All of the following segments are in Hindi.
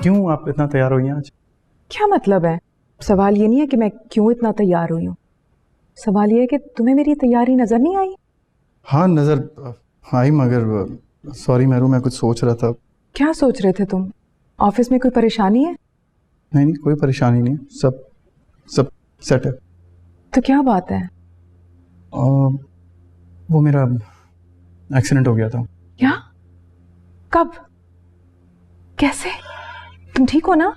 क्यों आप इतना तैयार हुई हैं आज? क्या मतलब है? सवाल ये नहीं है कि मैं क्यों इतना तैयार हुई हूँ, सवाल ये है कि तुम्हें मेरी तैयारी नजर नहीं आई? हाँ नज़र आई, मगर सॉरी मेहरू, मैं कुछ सोच रहा था। क्या सोच रहे थे तुम? ऑफिस में कोई परेशानी है? नहीं नहीं, कोई परेशानी नहीं, सब सब सेट है। तो क्या बात है? वो मेरा एक्सीडेंट हो गया था। क्या? कब? कैसे? तुम ठीक हो ना?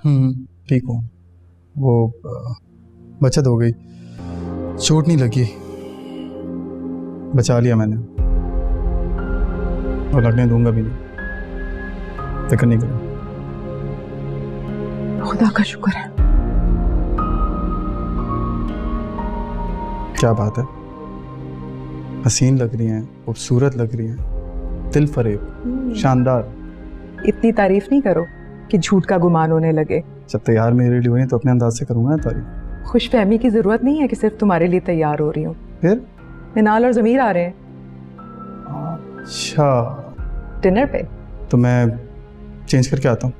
ठीक हूँ। वो बचत हो गई, चोट नहीं लगी, बचा लिया मैंने, और लगने दूंगा भी नहीं, फिक्र नहीं करो। खुदा का शुक्र है। क्या बात है, हसीन लग रही हैं, खूबसूरत लग रही हैं, दिल फरेब, शानदार। इतनी तारीफ नहीं करो कि झूठ का गुमान होने लगे। जब तैयार मेरे लिए हुई तो अपने अंदाज से करूंगा ना तारीफ। खुशफहमी की जरूरत नहीं है कि सिर्फ तुम्हारे लिए तैयार हो रही हूँ। फिर मिनाल और जमीर आ रहे हैं अच्छा, डिनर पे। तो मैं चेंज करके आता हूँ।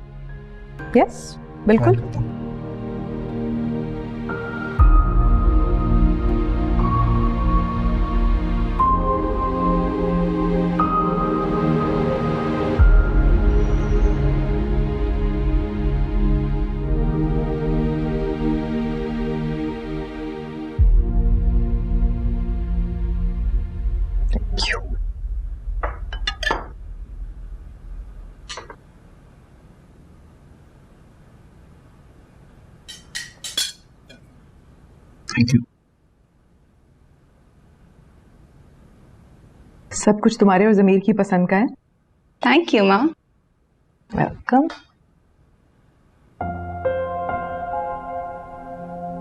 यस बिल्कुल। Thank you. सब कुछ तुम्हारे और जमीर की पसंद का है। थैंक यू माँ। वेलकम।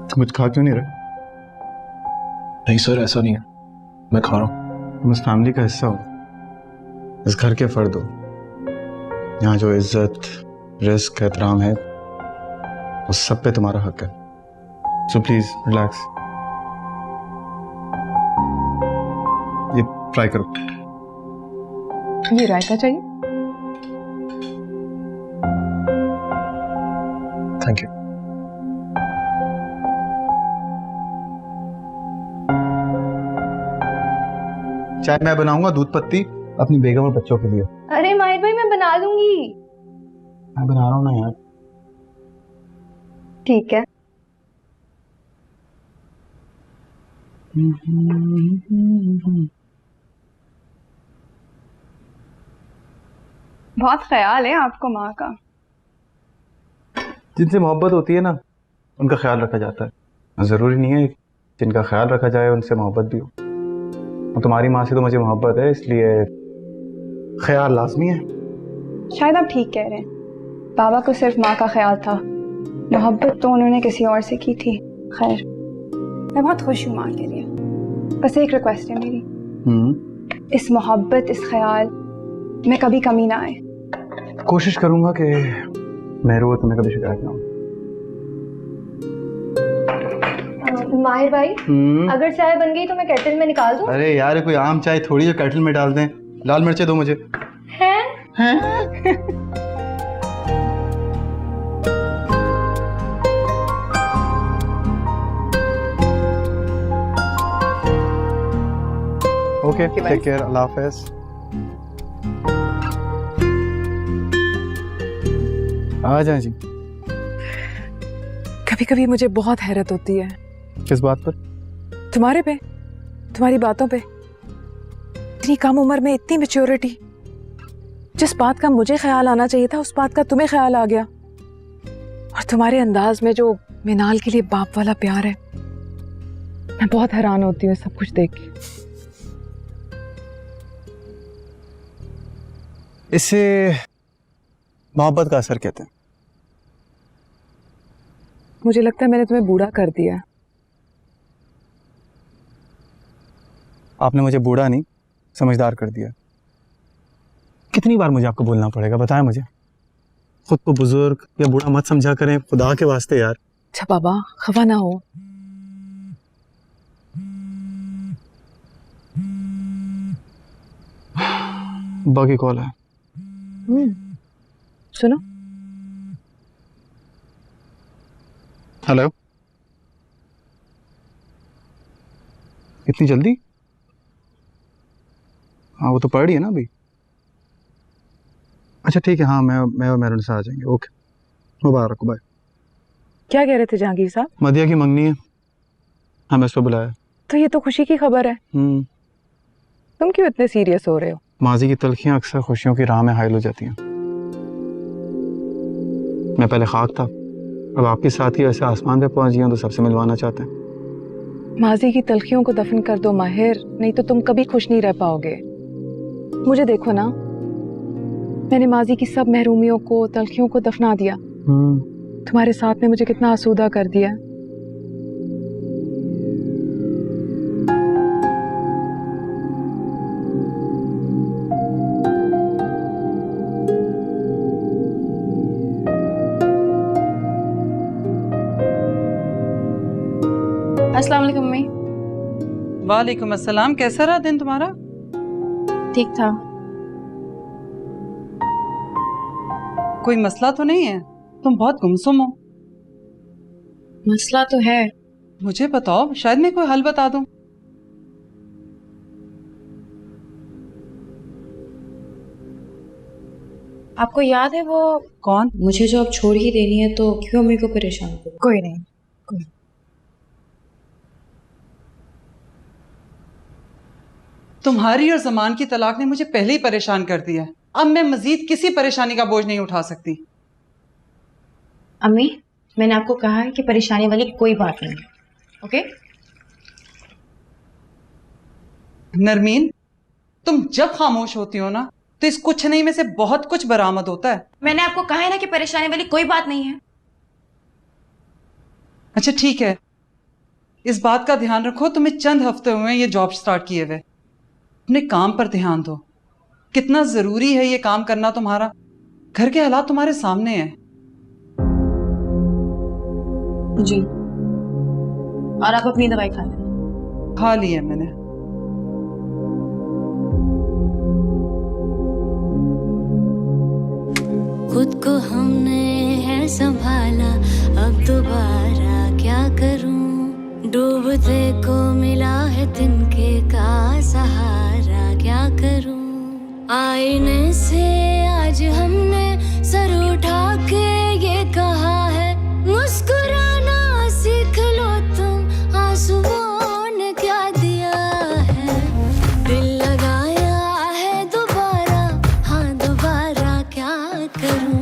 तुम कुछ खा क्यों नहीं रहे? नहीं सर, ऐसा नहीं है, मैं खा रहा हूँ। तुम इस फैमिली का हिस्सा हो, इस घर के फर्द हो। यहाँ जो इज्जत, रिस्क, एहतराम है, उस सब पे तुम्हारा हक है। So please relax. ये ट्राई करो। ये रायता चाहिए? Thank you. चाय मैं बनाऊंगा, दूध पत्ती अपनी बेगम और बच्चों के लिए। अरे माहिर भाई मैं बना दूंगी। मैं बना रहा हूँ ना यार। ठीक है। बहुत ख्याल है आपको माँ का। जिनसे मोहब्बत होती है ना, उनका ख्याल रखा जाता है। जरूरी नहीं है जिनका ख्याल रखा जाए उनसे मोहब्बत भी हो। और तुम्हारी माँ से तो मुझे मोहब्बत है, इसलिए ख्याल लाजमी है। शायद आप ठीक कह रहे हैं, बाबा को सिर्फ माँ का ख्याल था, मोहब्बत तो उन्होंने किसी और से की थी। खैर, मैं बहुत खुश हूँ माँ के लिए। बस एक रिक्वेस्ट है मेरी, इस मोहब्बत, इस ख्याल में कभी कमी ना आए। कोशिश करूंगा कि मेहरू तुम्हें कभी शिकायत ना हो। माहिर भाई, अगर चाय बन गई तो मैं केटल में निकाल दूं? अरे यार, कोई आम चाय थोड़ी जो केटल में डाल दें। लाल मिर्चें दो मुझे। हैं? ओके, टेक केयर, अल्लाह हाफिज। आ जाए जी। कभी कभी मुझे बहुत हैरत होती है। किस बात पर? तुम्हारे पे, तुम्हारी बातों पे। इतनी कम उम्र में इतनी मैच्योरिटी। जिस बात का मुझे ख्याल आना चाहिए था, उस बात का तुम्हें ख्याल आ गया। और तुम्हारे अंदाज में जो मिनाल के लिए बाप वाला प्यार है, मैं बहुत हैरान होती हूँ सब कुछ देख के। इसे मोहब्बत का असर कहते हैं। मुझे लगता है मैंने तुम्हें बूढ़ा कर दिया। आपने मुझे बूढ़ा नहीं, समझदार कर दिया। कितनी बार मुझे आपको बोलना पड़ेगा, बताएं मुझे। खुद को बुजुर्ग या बूढ़ा मत समझा करें, खुदा के वास्ते यार। अच्छा बाबा, खफा ना हो। बाकी कॉल है। सुनो। हेलो, इतनी जल्दी? हाँ वो तो पढ़ रही है ना अभी। अच्छा ठीक है, हाँ मैं और मेहरुन से आ जाएंगे। ओके, मुबारक हो, बाय। क्या कह रहे थे जहांगीर साहब? मदिया की मंगनी है, हमें उस पर बुलाया। तो ये तो खुशी की खबर है। तुम क्यों इतने सीरियस हो रहे हो? माजी की तलखियां अक्सर खुशियों की राह में हाइल हो जाती हैं। मैं पहले खाक था, अब आपके साथ ही ऐसे आसमान पे पहुंच गया हूं तो सबसे मिलवाना चाहते हैं। माजी की तलखियों को दफन कर दो माहिर, नहीं तो तुम कभी खुश नहीं रह पाओगे। मुझे देखो ना, मैंने माजी की सब महरूमियों को, तलखियों को दफना दिया। तुम्हारे साथ ने मुझे कितना आसूदा कर दिया। अस्सलाम वालेकुम मम्मी। वालेकुम अस्सलाम। कैसा रहा दिन तुम्हारा? ठीक था। कोई मसला तो नहीं है? तुम बहुत गुमसुम हो। मसला तो है। मुझे बताओ, शायद मैं कोई हल बता दूं। आपको याद है वो कौन? मुझे जॉब छोड़ ही देनी है तो क्यों अम्मी को परेशान करो। कोई नहीं। तुम्हारी और जमान की तलाक ने मुझे पहले ही परेशान कर दिया। अब मैं मजीद किसी परेशानी का बोझ नहीं उठा सकती। अम्मी, मैंने आपको कहा है कि परेशानी वाली कोई बात नहीं है। ओके? नरमीन, तुम जब खामोश होती हो ना तो इस कुछ नहीं में से बहुत कुछ बरामद होता है। मैंने आपको कहा है ना कि परेशानी वाली कोई बात नहीं है। अच्छा ठीक है, इस बात का ध्यान रखो, तुम्हें चंद हफ्ते हुए हैं ये जॉब स्टार्ट किए हुए। अपने काम पर ध्यान दो। कितना जरूरी है ये काम करना तुम्हारा। घर के हालात तुम्हारे सामने हैं। जी। और आप अपनी दवाई खा लें। खा ली है मैंने। खुद को हमने है संभाला, अब दोबारा क्या करूं। डूबते को मिला है तिनके का सहारा, क्या करूं। आईने से आज हमने सर उठा के ये कहा है, मुस्कुराना सीख लो तुम, आंसुओं ने क्या दिया है। दिल लगाया है दोबारा, हाँ दोबारा क्या करूं।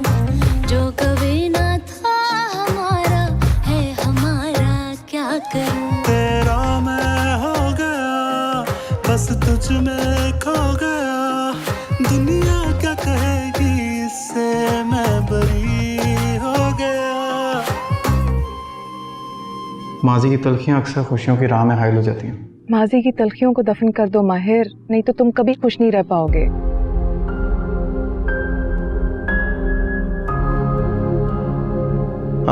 जो कभी ना था हमारा है हमारा, क्या करूं। तेरा मैं हो गया, बस तुझ में खो गया। दुनिया क्या कहेगी, इससे मैं बरी हो गया। माजी की तलखियां अक्सर खुशियों की राह में हाइल हो जाती हैं। माजी की तलखियों को दफन कर दो माहिर, नहीं तो तुम कभी खुश नहीं रह पाओगे।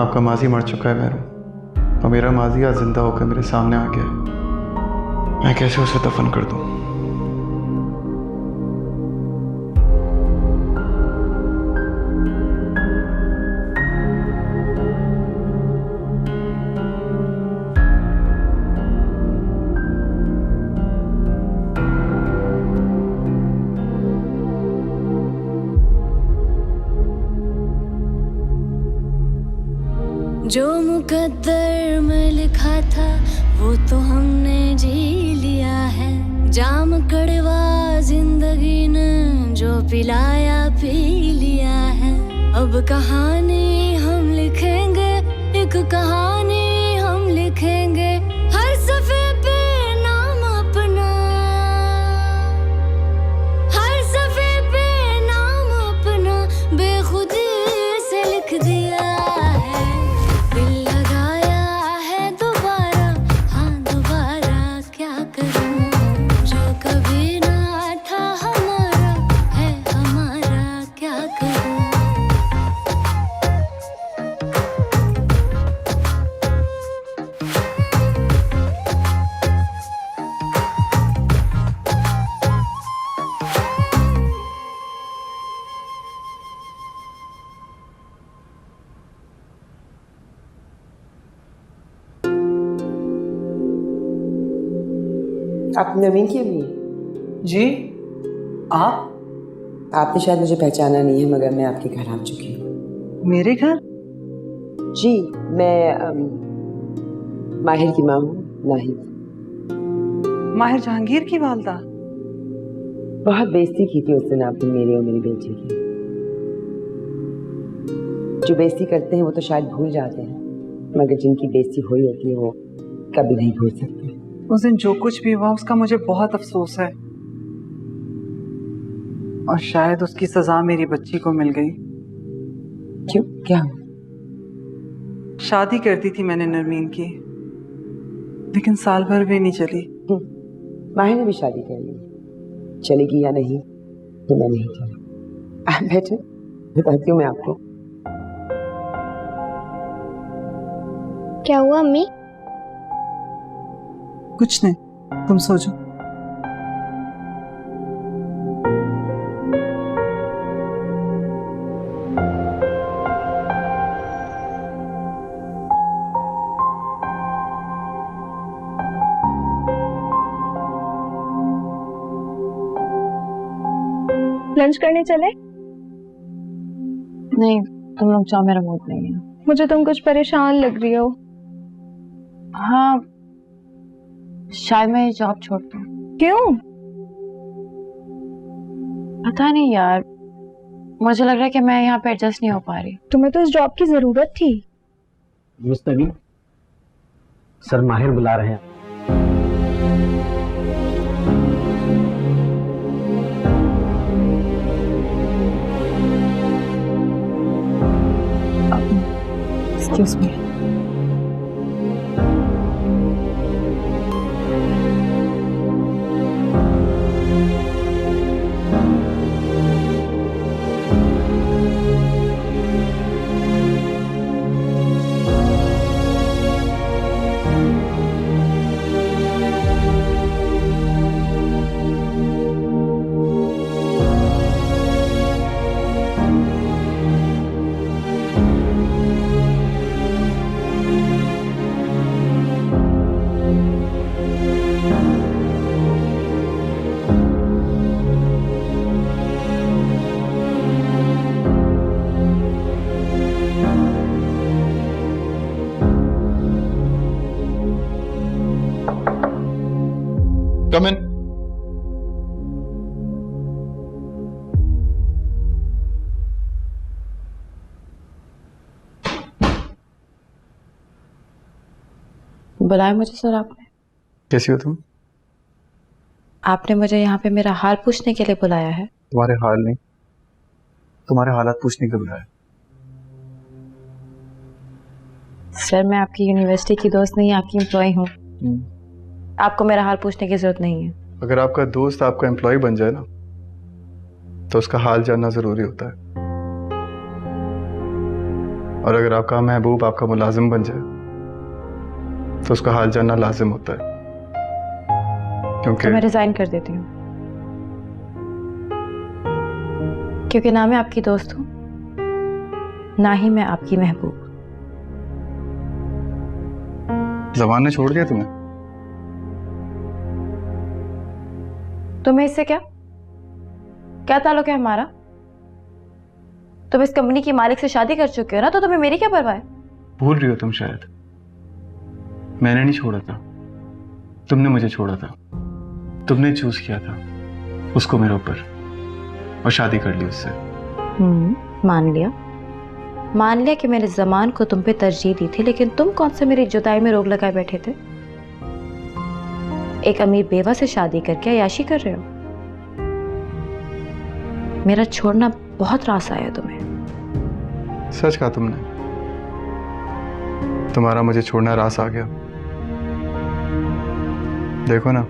आपका माजी मर चुका है मेहरुन, और मेरा माजी आज जिंदा होकर मेरे सामने आ गया। मैं कैसे उसे दफन कर दूं? जो मुकद्दर में लिखा था वो तो हमने जी लिया है। जाम कड़वा जिंदगी ने जो पिलाया पी लिया है। अब कहानी हम लिखेंगे, एक कहानी हम लिखेंगे, हर सफ़े पे नाम अपना, हर सफ़े पे नाम अपना बेखुदी से लिख दिया है। दिल लगाया है दोबारा, हाँ दोबारा क्या करूं। जो कभी ना था हमारा है हमारा, क्या करूं। आप नवीन की अम्मी? जी आप? आपने शायद मुझे पहचाना नहीं है, मगर मैं आपके घर आ चुकी हूँ। मेरे घर? जी, मैं माहिर की माँ हूँ, नाहिद। माहिर जहांगीर की वालदा? बहुत बेइज्जती की थी उस दिन आपने मेरी और मेरी बेटी की। जो बेइज्जती करते हैं वो तो शायद भूल जाते हैं, मगर जिनकी बेइज्जती हुई होती है वो कभी नहीं भूल सकते। उस दिन जो कुछ भी हुआ उसका मुझे बहुत अफसोस है, और शायद उसकी सजा मेरी बच्ची को मिल गई। क्यों, क्या हुआ? शादी कर दी थी मैंने नरमीन की, लेकिन साल भर भी नहीं चली। माहिर ने भी शादी कर ली, चलेगी या नहीं तो मैं नहीं चला। आप बैठे, बताती हूँ मैं आपको। क्या हुआ अम्मी? कुछ नहीं, तुम सो जाओ। लंच करने चले? नहीं, तुम लोग जाओ, मेरा मूड नहीं है। मुझे तुम कुछ परेशान लग रही हो। हाँ, शायद मैं ये जॉब छोड़ दूं। क्यों? पता नहीं यार, मुझे लग रहा है कि मैं यहाँ पे एडजस्ट नहीं हो पा रही। तुम्हें तो इस जॉब की जरूरत थी। मुस्तवी, सर माहिर बुला रहे हैं। Excuse me. Come in. बुलाया मुझे सर आपने? कैसी हो तुम? आपने मुझे यहाँ पे मेरा हाल पूछने के लिए बुलाया है? तुम्हारे हाल नहीं, तुम्हारे हालात पूछने के लिए बुलाया। सर, मैं आपकी यूनिवर्सिटी की दोस्त नहीं, आपकी एम्प्लॉय हूँ। आपको मेरा हाल पूछने की जरूरत नहीं है। अगर आपका दोस्त आपका एम्प्लॉय बन जाए ना, तो उसका हाल जानना जरूरी होता है। और अगर आपका महबूब आपका मुलाजिम बन जाए, तो उसका हाल जानना लाजिम होता है। क्योंकि तो मैं रिजाइन कर देती हूँ, क्योंकि ना मैं आपकी दोस्त हूँ, ना ही मैं आपकी महबूब। जबान ने छोड़ दिया तुम्हें? तुम्हें इससे क्या ताल्लुक है हमारा? तुम इस कंपनी की मालिक से शादी कर चुके हो ना, तो तुम्हें मेरी क्या परवाह है? भूल रही हो तुम शायद। मैंने नहीं छोड़ा था, तुमने मुझे छोड़ा था। तुमने चूज किया था उसको मेरे ऊपर, और शादी कर ली उससे। मान लिया कि मैंने जमान को तुम पे तरजीह दी थी, लेकिन तुम कौन से मेरी जुदाई में रोक लगाए बैठे थे? एक अमीर बेवा से शादी करके अयाशी कर रहे हो। मेरा छोड़ना बहुत रास आया तुम्हें। सच कहा तुमने, तुम्हारा मुझे छोड़ना रास आ गया। देखो ना,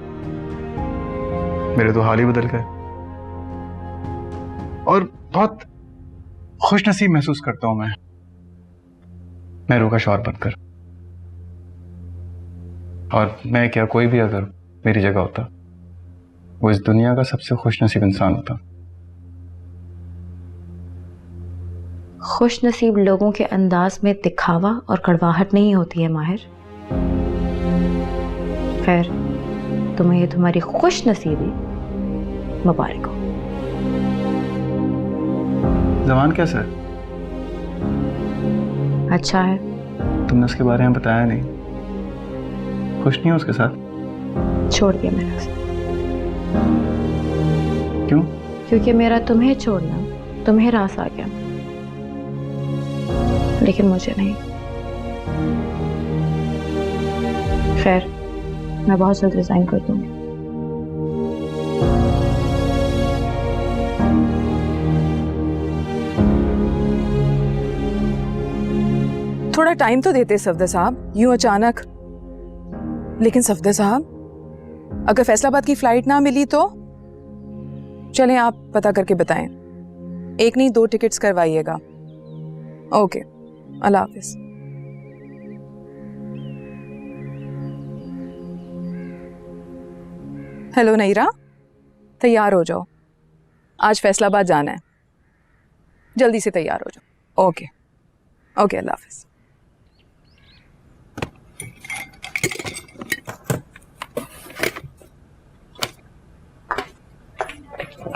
मेरे तो हाल ही बदल गए। और बहुत खुशनसीब महसूस करता हूं मैं मेहरू का शौहर बनकर। और मैं क्या, कोई भी अगर मेरी जगह होता, वो इस दुनिया का सबसे खुशनसीब इंसान होता। खुशनसीब लोगों के अंदाज में दिखावा और कड़वाहट नहीं होती है माहिर। खैर, तुम्हें ये तुम्हारी खुश नसीबी मुबारक हो। जमान कैसा है? अच्छा है। तुमने उसके बारे में बताया नहीं। खुश नहीं हो उसके साथ? छोड़ दिया मैंने उसे। क्यों? क्योंकि मेरा तुम्हें छोड़ना तुम्हें रास आ गया, लेकिन मुझे नहीं। खैर, मैं बहुत जल्द रिजाइन कर दूंगी। थोड़ा टाइम तो देते सफदर साहब, यूं अचानक। लेकिन सफदर साहब, अगर फैसलाबाद की फ्लाइट ना मिली तो चलें, आप पता करके बताएं। एक नहीं 2 टिकट्स करवाइएगा। ओके, अल्लाह हाफिज। हेलो नईरा, तैयार हो जाओ, आज फैसलाबाद जाना है। जल्दी से तैयार हो जाओ। ओके ओके, अल्लाह हाफिज।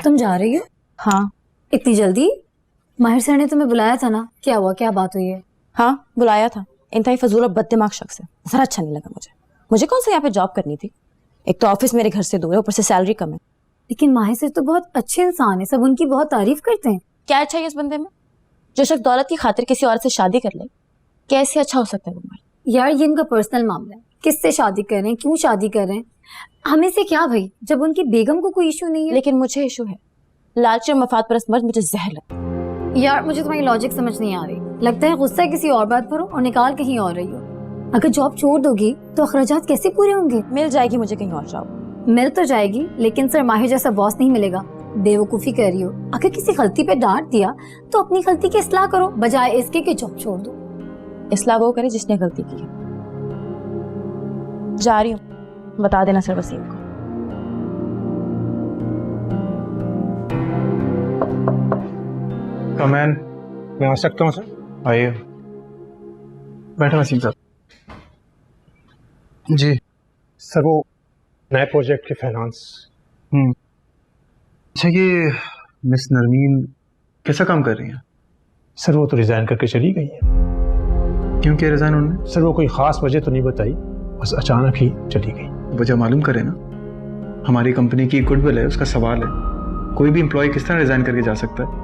तुम जा रही हो? हाँ। इतनी जल्दी? माहिर सर ने तुम्हें बुलाया था ना, क्या हुआ, क्या बात हुई है? हाँ, बुलाया था। इंतहाई फजूल और बददिमाग शख्स है, जरा अच्छा नहीं लगा मुझे कौन सा यहाँ पे जॉब करनी थी? एक तो ऑफिस मेरे घर से दूर है, ऊपर से सैलरी कम है। लेकिन माहिर सर तो बहुत अच्छे इंसान है, सब उनकी बहुत तारीफ करते हैं। क्या अच्छा है इस बंदे में? जो शख्स दौलत की खातिर किसी औरत से शादी कर ले, कैसे अच्छा हो सकता है वो मर्द? यार ये इनका पर्सनल मामला है, किससे शादी कर रहे हैं, क्यों शादी कर रहे हैं, हमें से क्या भाई, जब उनकी बेगम को कोई इशू नहीं है। लेकिन मुझे इशू है। लालची और मफाद परस्त मर्द मुझे जहर लगता है। यार मुझे तुम्हारी लॉजिक समझ नहीं आ रही, लगता है गुस्सा किसी और बात पर हो और निकाल कहीं और रही हो। अगर जॉब छोड़ दोगी तो अखराजात कैसे पूरे होंगे? मिल जाएगी मुझे कहीं और जॉब। मिल तो जाएगी, लेकिन सर माहिर जैसा बॉस नहीं मिलेगा। बेवकूफी कर रही हो। अगर किसी गलती पे डांट दिया तो अपनी गलती की इस्लाह करो, बजाय इसके कि जॉब छोड़ दो। इस्लाह वो करे जिसने गलती की है। जा रही हूँ, बता देना सर वसीम को। कमैन, मैं आ सकता हूँ सर? आइए, बैठो वसीम साहब। जी सर, वो नए प्रोजेक्ट की फाइनेंस। अच्छा, ये मिस नरमीन कैसा काम कर रही हैं? सर वो तो रिजाइन करके चली गई है। क्यों किया रिजाइन उन्होंने? सर वो कोई खास वजह तो नहीं बताई, बस अचानक ही चली गई। वजह मालूम करें ना, हमारी कंपनी की गुडविल है, उसका सवाल है। कोई भी एम्प्लॉय किस तरह रिजाइन करके जा सकता है?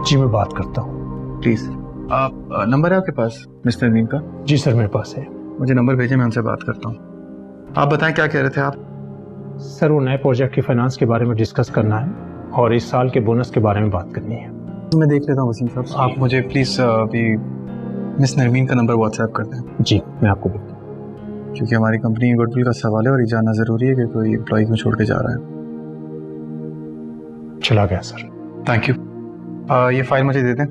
जी मैं बात करता हूँ। प्लीज, आप नंबर है आपके पास मिस नरमीन का? जी सर मेरे पास है। मुझे नंबर भेजें, मैं उनसे बात करता हूँ। आप बताएं क्या कह रहे थे आप? सर वो नए प्रोजेक्ट की फाइनेंस के बारे में डिस्कस करना है और इस साल के बोनस के बारे में बात करनी है। मैं देख लेता हूँ वसीम साहब, आप मुझे प्लीज़ अभी मिस नरमीन का नंबर व्हाट्सएप कर दें। जी मैं आपको भेजता हूँ। क्योंकि हमारी कंपनी की गुडविल का सवाल है और ये जानना ज़रूरी है कि कोई एम्प्लॉय क्यों छोड़ के जा रहा है। चला गया सर। Thank you. ये फाइल मुझे दे दें,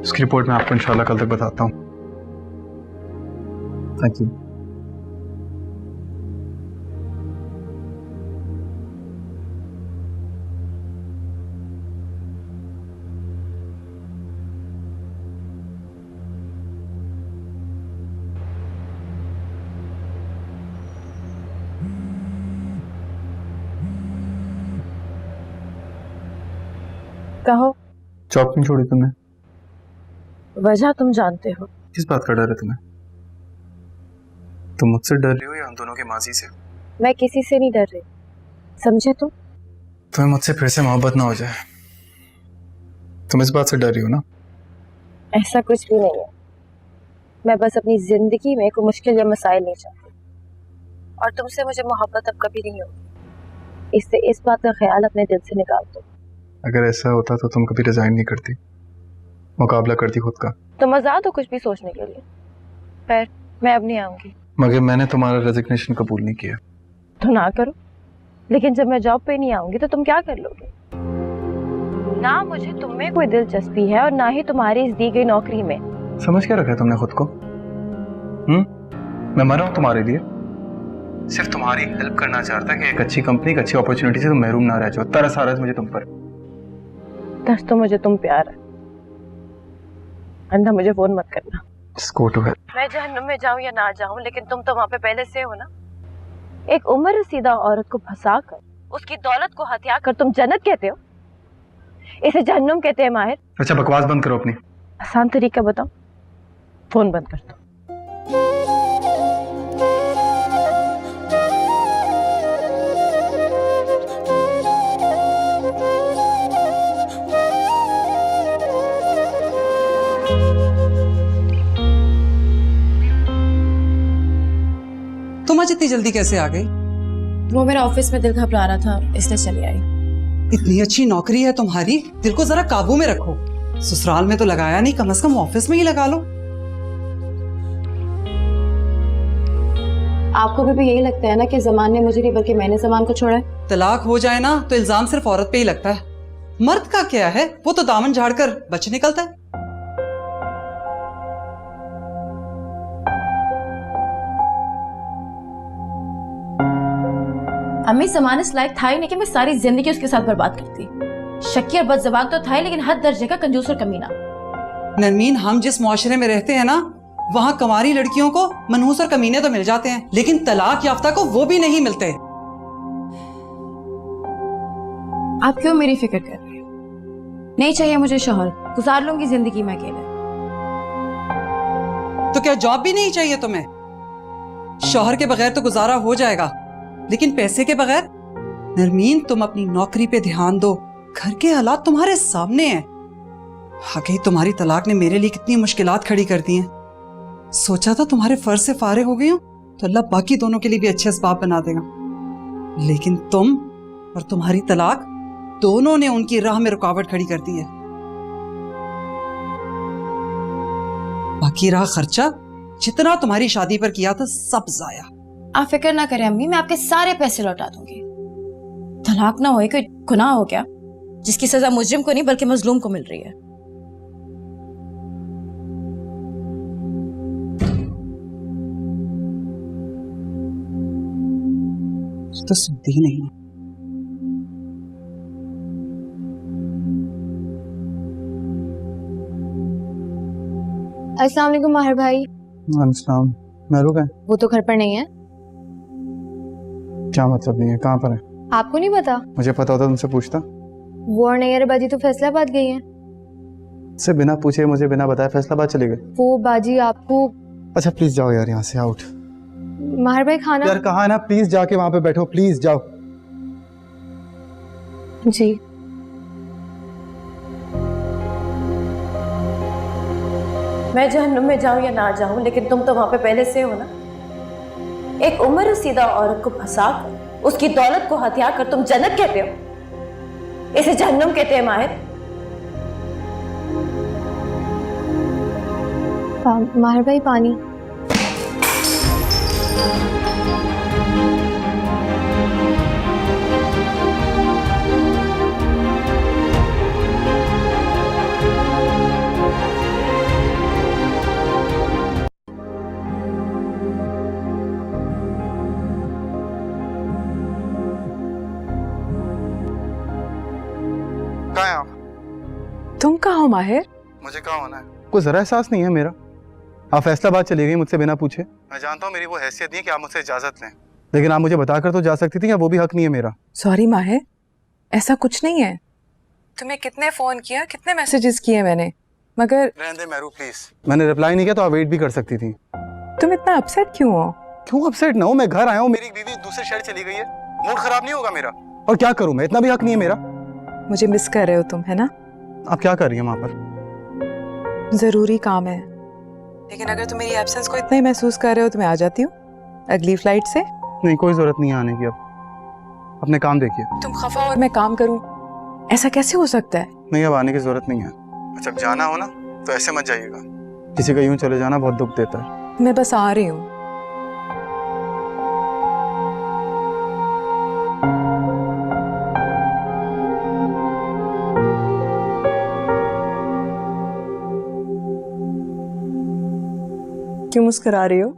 इसकी रिपोर्ट मैं आपको इंशाल्लाह कल तक बताता हूँ। Thank you. कहो। जॉब क्यों छोड़ी तुमने? वजह तुम जानते हो। किस बात का डर है तुम्हें? तुम मुझसे डर रही हो या हम दोनों के माजी से? मैं किसी से नहीं डर रही, समझे तुम? तुम्हें मुझसे फिर से मोहब्बत ना हो जाए, तुम इस बात से डर रही हो ना? ऐसा कुछ भी नहीं है। मैं बस अपनी जिंदगी में कोई मुश्किल या मसाइल नहीं चाहती, और तुमसे मुझे मोहब्बत अब कभी नहीं होगी। इससे इस बात का ख्याल अपने दिल से निकाल दो। अगर ऐसा होता तो तुम कभी रिजाइन नहीं करती, मुकाबला करती खुद का। तुम आजाद हो कुछ भी सोचने के लिए, पर मैं अब नहीं आऊंगी। मगर मैंने तुम्हारा रेजिग्नेशन कबूल नहीं किया। तो ना करो, लेकिन जब मैं जॉब पे नहीं आऊंगी तो तुम क्या कर लोगे? ना मुझे तुम में कोई दिलचस्पी है और ना ही तुम्हारी इस दी गई नौकरी में। समझ क्या रखा है तुमने खुद को? मैं मर रहा हूँ तुम्हारे लिए, सिर्फ तुम्हारी हेल्प करना चाहता कि एक अच्छी कंपनी, एक अच्छी अपॉर्चुनिटी से तुम महरूम ना रह जाओ। तरस आ रहा है मुझे तुम पर। दस तो मुझे तुम प्यार है। अंधा मुझे फोन मत करना। Just go to hell. मैं जहन्नुम में जाऊं या ना जाऊं, लेकिन तुम तो वहां पे पहले से हो ना। एक उम्र रसीदा औरत को फंसा कर उसकी दौलत को हत्या कर तुम जन्नत कहते हो? इसे जहन्नुम कहते हैं माहिर। अच्छा बकवास बंद करो अपनी। आसान तरीका बताओ, फोन बंद कर दो। तुम आज इतनी जल्दी कैसे आ गई? वो मेरा ऑफिस में दिल घबरा रहा था, इसलिए चली आई। इतनी अच्छी नौकरी है तुम्हारी, दिल को जरा काबू में रखो। ससुराल में तो लगाया नहीं, कम से कम ऑफिस में ही लगा लो। आपको भी यही लगता है ना कि जमान ने मुझे नहीं बल्कि मैंने जमान को छोड़ा है? तलाक हो जाए ना तो इल्जाम सिर्फ औरत पे ही लगता है, मर्द का क्या है, वो तो दामन झाड़कर बच निकलता है। अम्मी जमान इस लायक था ही नहीं कि मैं सारी जिंदगी उसके साथ बर्बाद करती। शक्की और बदजबान तो था ही, लेकिन हद दर्जे का कंजूस और कमीना। नरमीन, हम जिस मुआशरे में रहते हैं ना, वहाँ कुंवारी लड़कियों को मनहूस और कमीने तो मिल जाते हैं, लेकिन तलाक याफ्ता को वो भी नहीं मिलते। आप क्यों मेरी फिक्र कर रहे हो? नहीं चाहिए मुझे शौहर, गुजार लूंगी जिंदगी में अकेले। तो क्या जॉब भी नहीं चाहिए तुम्हें? शौहर के बगैर तो गुजारा हो जाएगा, लेकिन पैसे के बगैर? नरमीन, तुम अपनी नौकरी पे ध्यान दो, घर के हालात तुम्हारे सामने हैं। वाकई तुम्हारी तलाक ने मेरे लिए कितनी मुश्किलात खड़ी कर दी हैं। सोचा था तुम्हारे फर्ज से फारिग हो गई हूं तो अल्लाह बाकी दोनों के लिए भी अच्छे असबाब बना देगा, लेकिन तुम और तुम्हारी तलाक दोनों ने उनकी राह में रुकावट खड़ी कर दी है। बाकी रहा खर्चा, जितना तुम्हारी शादी पर किया था सब जाया। आप फिक्र ना करें अम्मी, मैं आपके सारे पैसे लौटा दूंगी। तलाक ना होए कोई गुनाह हो क्या, जिसकी सजा मुजरिम को नहीं बल्कि मजलूम को मिल रही है। तो सुनती ही नहीं। अस्सलाम वालेकुम माहिर भाई। अस्सलाम। महरू का है? वो तो घर पर नहीं है। क्या मतलब नहीं है? कहाँ पर है? आपको नहीं पता? मुझे पता होता तुमसे पूछता। वो और नैयर बाजी तो फैसलाबाद गई हैं। से बिना पूछे मुझे बिना बताए फैसलाबाद चले गए? वो बाजी आपको। अच्छा प्लीज जाओ यार यहाँ से, आउट। माहिर भाई खाना। यार कहा है ना, प्लीज जाके वहां पे बैठो, प्लीज जाओ। जी। मैं जहन्नुम में जाऊं या ना जाऊं, लेकिन तुम तो वहां पे पहले से हो ना। एक उम्र रसीदा औरत को फंसा कर उसकी दौलत को हत्या कर तुम जन्नत कहते हो? इसे जहन्नुम कहते हैं माहिर। माहिर भाई पानी। कहाँ हैं आप? तुम कहाँ हो माहिर? मुझे कहाँ होना है? कोई जरा एहसास नहीं है मेरा। आप फैसलाबाद चली गई मुझसे बिना पूछे। मैं जानता हूँ मेरी वो हैसियत नहीं है कि आप मुझसे इजाजत लें, लेकिन आप मुझे बताकर तो जा सकती थी, या वो भी हक नहीं है मेरा? सॉरी माहिर, ऐसा कुछ नहीं है। तुम्हें कितने फोन किया, कितने मैसेजेस किए मैंने, मगर। रहने दे महरू प्लीज। मैंने रिप्लाई नहीं किया तो आप वेट भी कर सकती थी। तुम इतना अपसेट क्यों हो? क्यों अपसेट ना हो? मैं घर आया हूँ, मेरी बीवी दूसरे शहर चली गई है, मूड खराब नहीं होगा मेरा? और क्या करूँ मैं, इतना भी हक नहीं है मेरा? मुझे मिस कर रहे हो तुम, है ना? आप क्या कर रही हैं वहां पर? जरूरी काम है, लेकिन अगर तुम मेरी एब्सेंस को इतना ही महसूस कर रहे हो तो मैं आ जाती हूँ अगली फ्लाइट से। नहीं, कोई जरूरत नहीं है आने की, अब अपने काम देखिए। तुम खफा और मैं काम करूँ, ऐसा कैसे हो सकता है? नहीं, अब आने की जरूरत नहीं है। जब जाना हो ना तो ऐसे मत जाइएगा, किसी का यूं चले जाना बहुत दुख देता है। मैं बस आ रही हूँ। क्यों मुस्कुरा रही हो?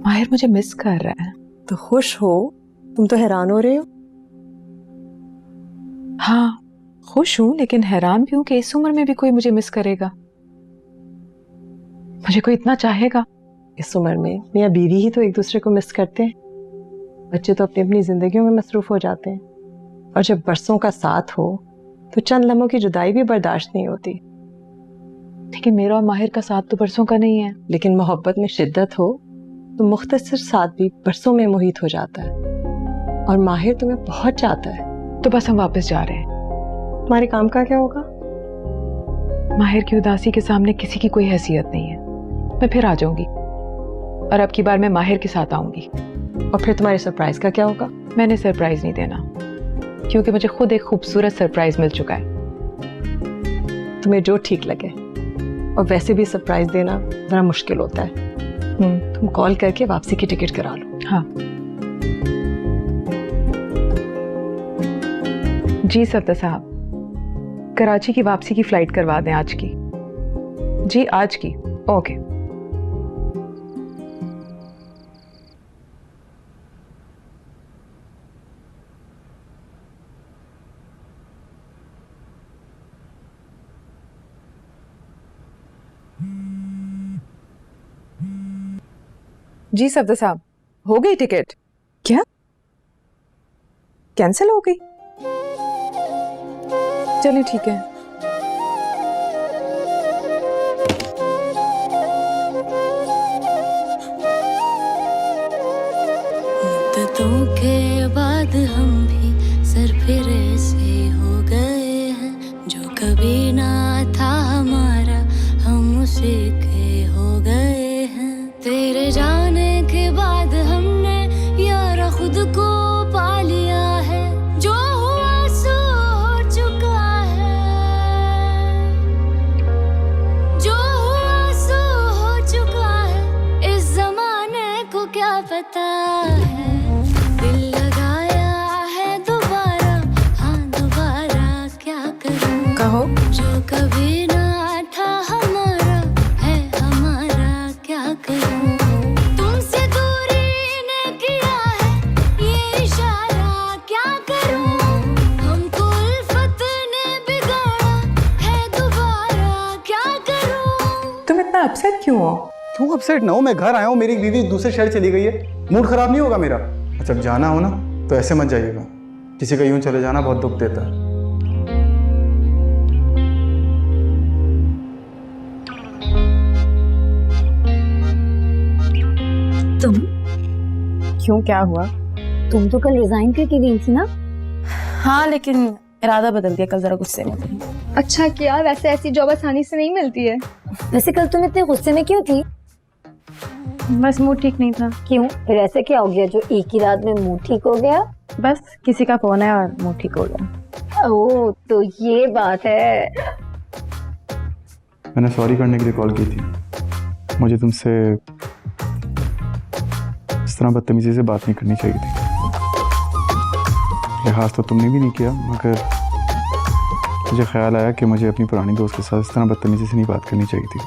माहिर मुझे मिस कर रहा है। तो खुश हो? तुम तो हैरान हो रहे हो। हाँ खुश हूं, लेकिन हैरान भी हूं कि इस उम्र में भी कोई मुझे मिस करेगा, मुझे कोई इतना चाहेगा। इस उम्र में मियाँ बीवी ही तो एक दूसरे को मिस करते हैं। बच्चे तो अपनी अपनी जिंदगियों में मसरूफ हो जाते हैं, और जब बरसों का साथ हो तो चंद लम्हों की जुदाई भी बर्दाश्त नहीं होती। लेकिन मेरा और माहिर का साथ तो बरसों का नहीं है। लेकिन मोहब्बत में शिद्दत हो तो मुख्तसर साथ भी बरसों में मुहित हो जाता है, और माहिर तुम्हें बहुत चाहता है। तो बस हम वापस जा रहे हैं। तुम्हारे काम का क्या होगा? माहिर की उदासी के सामने किसी की कोई हैसियत नहीं है। मैं फिर आ जाऊंगी, और अब की बार मैं माहिर के साथ आऊंगी। और फिर तुम्हारे सरप्राइज का क्या होगा? मैंने सरप्राइज नहीं देना, क्योंकि मुझे खुद एक खूबसूरत सरप्राइज मिल चुका है। तुम्हें जो ठीक लगे, और वैसे भी सरप्राइज देना बड़ा मुश्किल होता है। तुम कॉल करके वापसी की टिकट करा लो। हाँ जी सफ्दर साहब, कराची की वापसी की फ्लाइट करवा दें आज की। जी आज की। ओके। जी सफ्दर साहब, हो गई टिकट? क्या कैंसिल हो गई? चलिए ठीक है। मुद्दतों के बाद हम भी सरफिरे से हो गए हैं, जो कभी ना था हमारा हम उसी के हो गए हैं। तेरे जाने के बाद हमने यारा खुद को पा लिया है, जो हुआ सो हो चुका है, जो हुआ सो हो चुका है। इस जमाने को क्या पता है, दिल लगाया है दोबारा, हाँ दोबारा क्या करूं। कहो। जो कभी ना था हमारा है हमारा, क्या करूं। तुमसे दूरी ने किया है ये इशारा, क्या करूं। हमको उल्फत ने बिगाड़ा है दोबारा, क्या करूं। तुम इतना अपसेट क्यों हो? तू अपसेट ना हो, मैं घर आया हूँ, मेरी बीवी दूसरे शहर चली गई है, मूड खराब नहीं होगा मेरा। जब जाना हो ना तो ऐसे मत जाइएगा, किसी का यूं चले जाना बहुत दुख देता है। तुम क्यों, क्या हुआ? तुम तो कल रिजाइन करके गई थी ना? हाँ, लेकिन इरादा बदल दिया, कल जरा गुस्से में थी। अच्छा किया, वैसे ऐसी जॉब आसानी से नहीं मिलती है। वैसे कल तुम इतने गुस्से में क्यों थी? बस मूड ठीक नहीं था। क्यों? फिर ऐसे क्या हो गया जो एक ही रात में मूड ठीक हो गया? बस किसी का फोन है और मूड ठीक हो गया। ओह, तो ये बात है। मैंने सॉरी करने के लिए कॉल की थी। मुझे तुमसे इस तरह बदतमीजी से बात नहीं करनी चाहिए थी। लिहाज तो तुमने भी नहीं किया, मगर मुझे ख्याल आया कि मुझे अपनी पुरानी दोस्त के साथ इस तरह बदतमीजी से नहीं बात करनी चाहिए थी।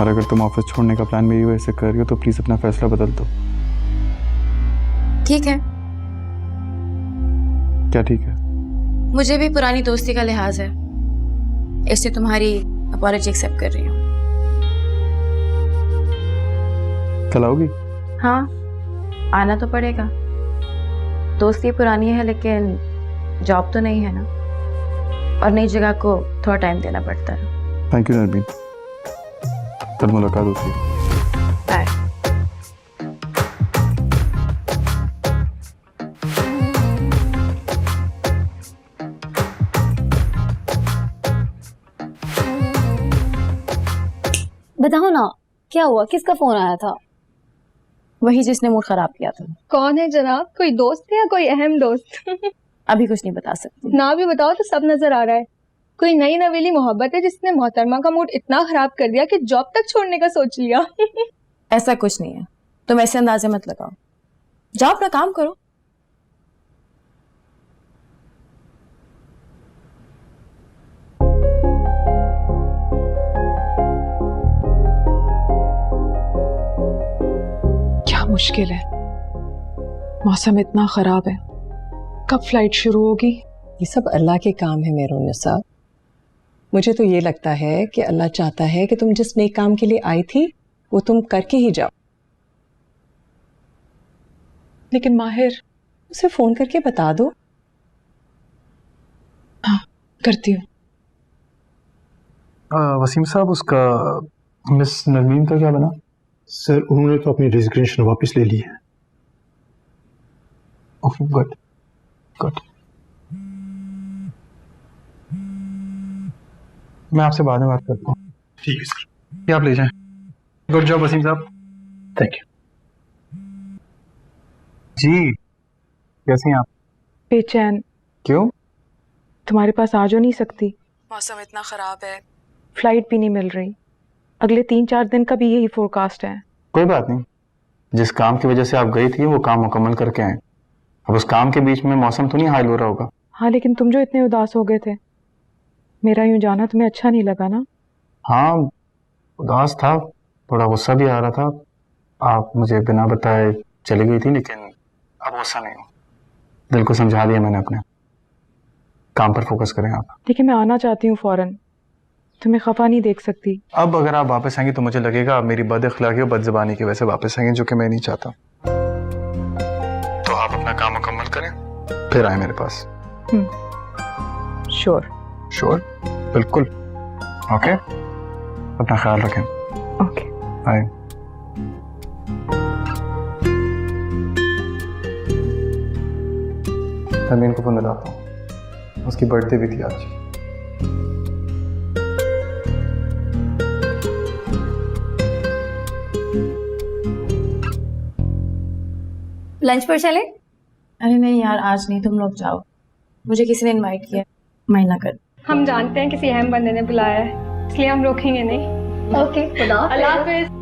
और अगर तुम ऑफिस छोड़ने का प्लान मेरी वजह से कर रही हो तो प्लीज अपना फैसला बदल दो। ठीक है। क्या ठीक है? मुझे भी पुरानी दोस्ती का लिहाज है, इससे तुम्हारी अपॉलॉजी एक्सेप्ट कर रही हूँ। कल आओगी? हाँ, आना तो पड़ेगा। दोस्ती पुरानी है लेकिन जॉब तो नहीं है ना, और नई जगह को थोड़ा टाइम देना पड़ता है। थैंक यू नरमीन, कल मुलाकात होती है। बाय। बताओ ना, क्या हुआ? किसका फोन आया था? वही जिसने मूड खराब किया था। कौन है जनाब? कोई दोस्त है या कोई अहम दोस्त? अभी कुछ नहीं बता सकती। ना भी बताओ तो सब नजर आ रहा है। कोई नई नवेली मोहब्बत है जिसने मोहतरमा का मूड इतना खराब कर दिया कि जॉब तक छोड़ने का सोच लिया। ऐसा कुछ नहीं है, तुम ऐसे अंदाजे मत लगाओ। जाओ अपना काम करो। क्या मुश्किल है, मौसम इतना खराब है, कब फ्लाइट शुरू होगी? ये सब अल्लाह के काम है मेरुन्निसा। मुझे तो ये लगता है कि अल्लाह चाहता है कि तुम जिस नेक काम के लिए आई थी वो तुम करके ही जाओ। लेकिन माहिर, उसे फोन करके बता दो। हाँ, करती हूँ। वसीम साहब, उसका मिस नवीन का क्या बना? सर उन्होंने तो अपनी रेजिग्नेशन वापस ले ली है। Okay, good good. मैं आपसे बाद में बात करता हूँ। ठीक है सर। ये आप ले जाएं। गुड जॉब वसीम साहब। Thank you. जी, कैसे हैं आप? बेचैन। क्यों? तुम्हारे पास आ जो नहीं सकती? मौसम इतना खराब है, फ्लाइट भी नहीं मिल रही। अगले 3-4 दिन का भी यही फोरकास्ट है। कोई बात नहीं, जिस काम की वजह से आप गई थी वो काम मुकम्मल करके आए। अब उस काम के बीच में मौसम तो नहीं हायल हो रहा होगा। हाँ, लेकिन तुम जो इतने उदास हो गए थे, मेरा यूं जाना तुम्हें अच्छा नहीं लगा ना? हाँ, उदास था, थोड़ा गुस्सा भी आ रहा था। आप मुझे बिना बताए चली गई थी, लेकिन अब गुस्सा नहीं हो। दिल को समझा दिया मैंने अपने। काम पर फोकस करें आप। लेकिन मैं आना चाहती हूँ फौरन, तुम्हें खफा नहीं देख सकती। अब अगर आप वापस आएंगी तो मुझे लगेगा आप मेरी बद अखलाकी और बदज़बानी की वजह से वापस आएंगे, जो कि मैं नहीं चाहता। तो आप अपना काम मुकम्मल करें, फिर आए मेरे पास। श्योर। श्योर, बिल्कुल। ओके, अपना ख्याल रखें। Okay, bye. नवीन को फोन मिलाता हूँ, उसकी बर्थडे भी थी आज। लंच पर चले? अरे नहीं यार, आज नहीं, तुम लोग जाओ। मुझे किसी ने इनवाइट किया, माइंड ना कर। हम जानते हैं किसी अहम बंदे ने बुलाया है, इसलिए हम रोकेंगे नहीं। ओके, खुदा अल्लाह हाफिज।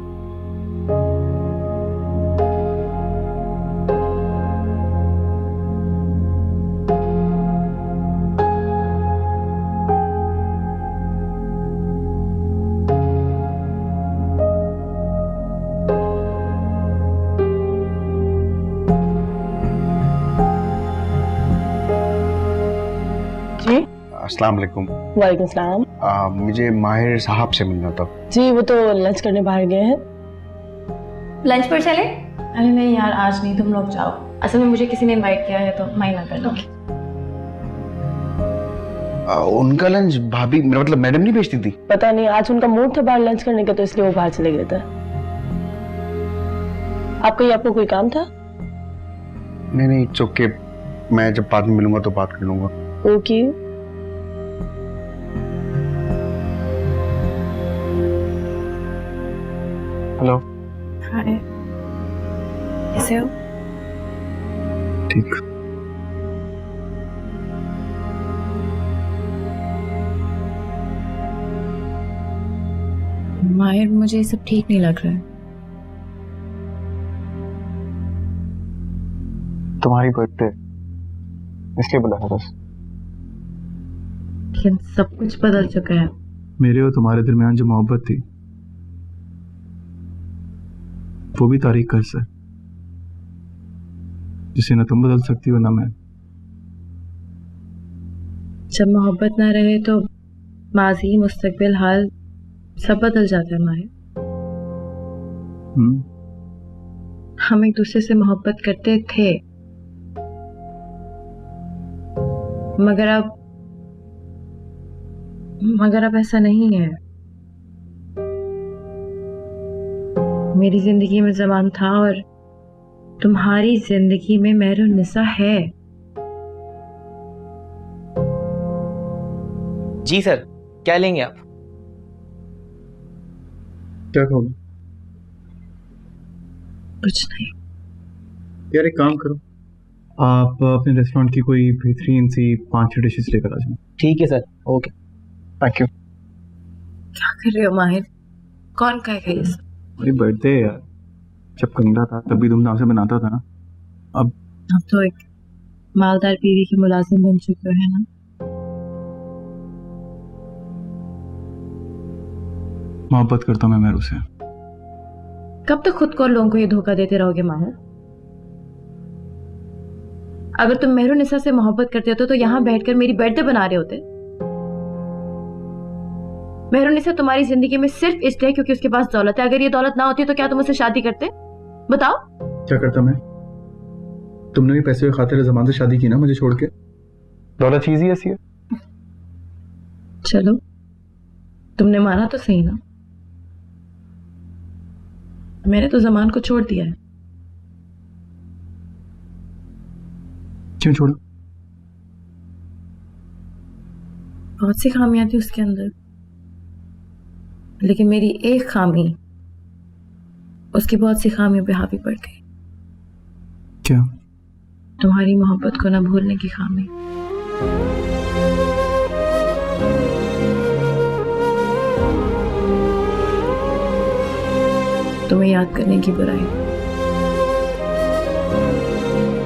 अस्सलाम वालेकुम। वालेकुम सलाम। मुझे माहिर साहब से मिलना था। जी वो तो लंच करने बाहर गए हैं। लंच पर चले? अरे नहीं यार, आज नहीं, तुम लोग जाओ। असल में मुझे किसी ने इनवाइट किया है, तो माइंड ना करना। उनका लंच भाभी, मेरा मतलब मैडम नहीं भेजती थी? पता नहीं, आज उनका मूड था बाहर लंच करने का, तो इसलिए वो बाहर चले गए थे। आपको कोई काम था? नहीं, इट्स ओके। मैं जब बाद में मिलूंगा तो बात कर लूंगा। ओके। हेलो। हाय, कैसे हो? ठीक। माहिर, मुझे ये सब ठीक नहीं लग रहा है। तुम्हारी बर्थडे इसलिए बुलाया बस। लेकिन सब कुछ बदल चुका है। मेरे और तुम्हारे दरमियान जो मोहब्बत थी वो भी तारीख कर से, जिसे ना तुम बदल सकती हो ना मैं। जब मोहब्बत ना रहे तो माजी, मुस्तकबिल, हाल सब बदल जाता है माहिर। हम एक दूसरे से मोहब्बत करते थे, मगर अब ऐसा नहीं है। मेरी जिंदगी में ज़मान था और तुम्हारी जिंदगी में मेहरुन्निसा है। जी सर, क्या लेंगे आप? क्या कहोगे? कुछ नहीं। यार एक काम करो, आप अपने रेस्टोरेंट की कोई बेहतरीन सी 5-6 डिशेस लेकर आ जाओ। ठीक है सर, ओके, थैंक यू। क्या कर रहे हो माहिर? कौन कहेगा ये सब? मेरी बर्थडे है यार, जब कंधा था तब भी धूमधाम से बनाता था ना। अब तो एक मालदार पीढ़ी के मुलाजिम बन चुके हैं ना। मोहब्बत करता हूँ मैं मेरू से। कब तक खुद को और लोगों को ये धोखा देते रहोगे माहिर? अगर तुम मेहरुन्निसा से मोहब्बत करते होते तो यहाँ बैठकर मेरी बर्थडे बना रहे होते। मेहरून निसा तुम्हारी जिंदगी में सिर्फ इसलिए क्योंकि उसके पास दौलत है। अगर ये दौलत ना होती तो क्या तुम उससे शादी करते? बताओ। क्या करता मैं? तुमने भी पैसे के खातिर जमान से शादी की ना मुझे छोड़ के। दौलत चीज ही ऐसी है। चलो तुमने माना तो सही ना, मैंने तो जमान को छोड़ दिया है। क्यों छोड़ा? बहुत सी खामियां थी उसके अंदर, लेकिन मेरी एक खामी उसकी बहुत सी खामियों पे हावी पड़ गई। क्या? तुम्हारी मोहब्बत को ना भूलने की खामी। तुम्हें याद करने की बुराई।